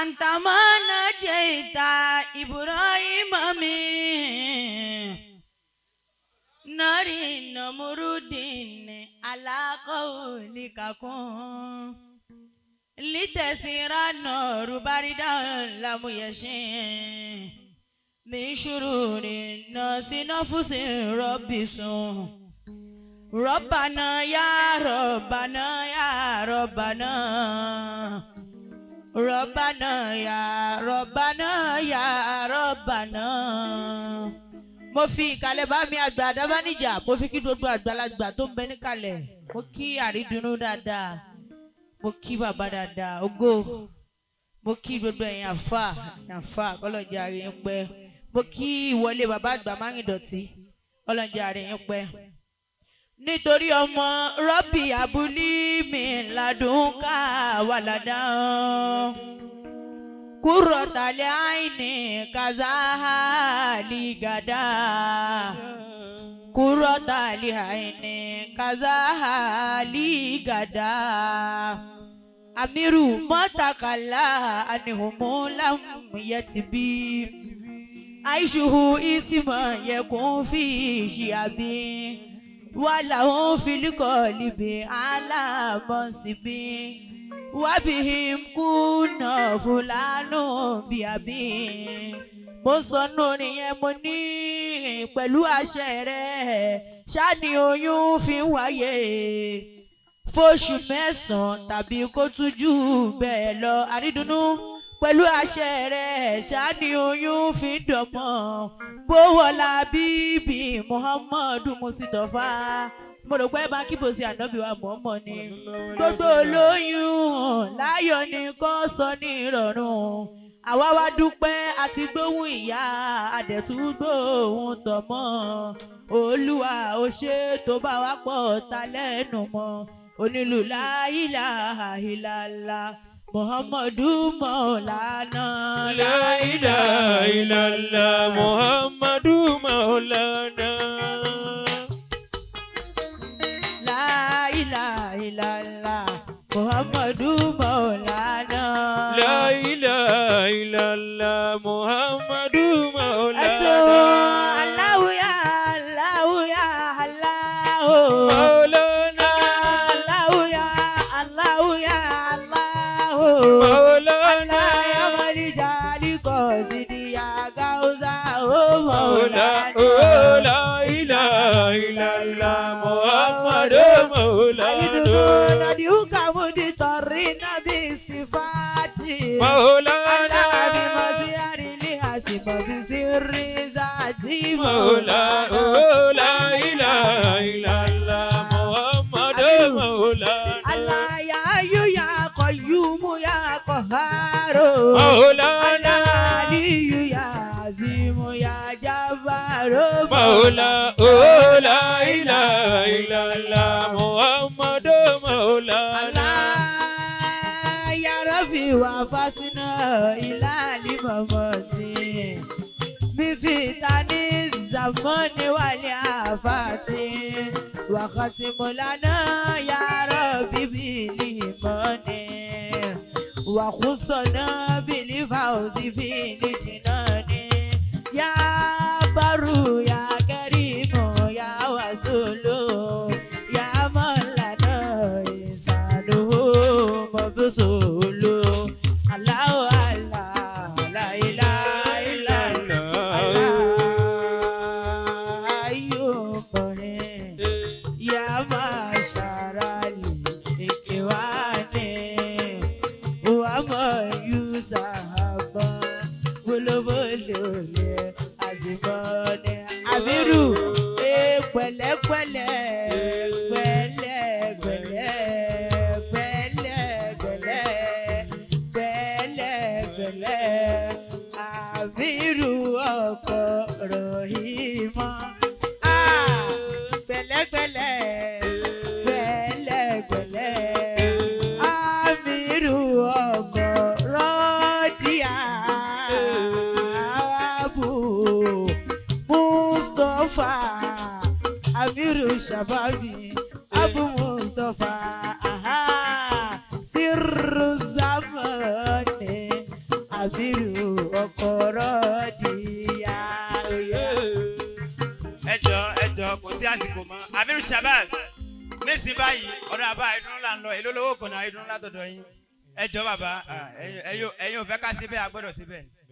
أنت ما نجيت إبراهيم من نار نمرود على قولك كن لتسير النار بردا لم يشن من شرور الناس نفس ربي سوء ربنا يا ربنا يا ربنا ربنا يا ربنا يا ربنا. Mo fi ìkàlẹ̀ bá mi àgbà Àdámáníjà, mo fi kí gbogbo àgbàlagbà tó ń bẹ níkàlẹ̀, mo kí àrídùnnú dáadáa, mo kí bàbá dáadáa, ògo, mo kí gbogbo ẹ̀yin àfà kọ́lọ́jà rẹ̀ ń pẹ́, mo kí ìwọlé bàbá àgbà Márìndọ̀tí kọ́lọ́jà rẹ̀ ń pẹ́. Nítorí ọmọ rọ́bì abúlé mi ládùn ká wà ládàá. Kurotale aini kazahali gada. Kurotale aini kazahali gada. Amiru matakala anihumulam yatibi. Aishuhu isima yekun fi shiabi. Walahun filikolibi ala monsibi. Wabihim kuna fulano biabi. Mo sọnù nìyẹn mo ní pẹ̀lú àṣẹ rẹ̀ ṣáni oyún fi wáyé fóṣù mẹ́sàn-án tàbí kó tún jù bẹ́ẹ̀ lọ. Àrídùnnú pẹ̀lú àṣẹ rẹ̀ ṣáni oyún fi dọ̀mọ́ bówọ́lá bíbí Muhammadu Mustopha. Mo rò pé bá kíbo sí ànábì wa mọ̀ọ́mọ̀ ni gbogbo olóyún láyọ̀ ni kò sọ ní ìrọ̀rùn. Àwa wá dúpẹ́ àti gbóhùn ìyá àdẹ̀tún gbóhùn tọmọ. Olúwa ó ṣe tó bá wá pọ̀ ta lẹ́nu mọ́. Onílù la ilaha illallah Muhammadu Maulana. La ilaha illallah Muhammadu Maulana. Muhammadu Maulana. La ilaha illallah Muhammadu Maulana. Allahu ya Allahu ya Allahu Maulana. Allahu ya Allahu ya Allahu Maulana. Ya Malijali Qasidi ya Gauza Maulana. La ilaha illallah Muhammadu Maulana. Maulana Maulana. La ilaha illallah Muhammadu Maulana. Allah ya yu ya qayyum ya qahharu. Maulana Aliyu ya azim ya jabbaru. Maulana. La ilaha illallah Muhammadu Maulana. Wafasina ilali mamati bifitani zamani wali afati wakati mulana ya Rabbi bilimani wakhusana bilifauzi fili jinani ya baru ya karimu ya wasulu ya malana isaluhu mabsulu. Amiru, Amiru ọkọ Rohima. Amiru ọkọ Rọ́díà. Mustopha Ameer Shabaab Abu Mustopha Sirru Zamani Abiru ọkọ̀rọ̀ dìyà. Ẹjọ́ kò sí àsìkò mọ́. Ameer Shabaab nísìn báyìí ọ̀dọ̀ àbá ìdúró là ń lọ èló lówó kọ̀nà ìdúró látọ̀dọ̀ yín. Ẹjọ́ bàbá ẹ̀yin ò fẹ́ ká síbẹ̀ àgbọ̀dọ̀ síbẹ̀.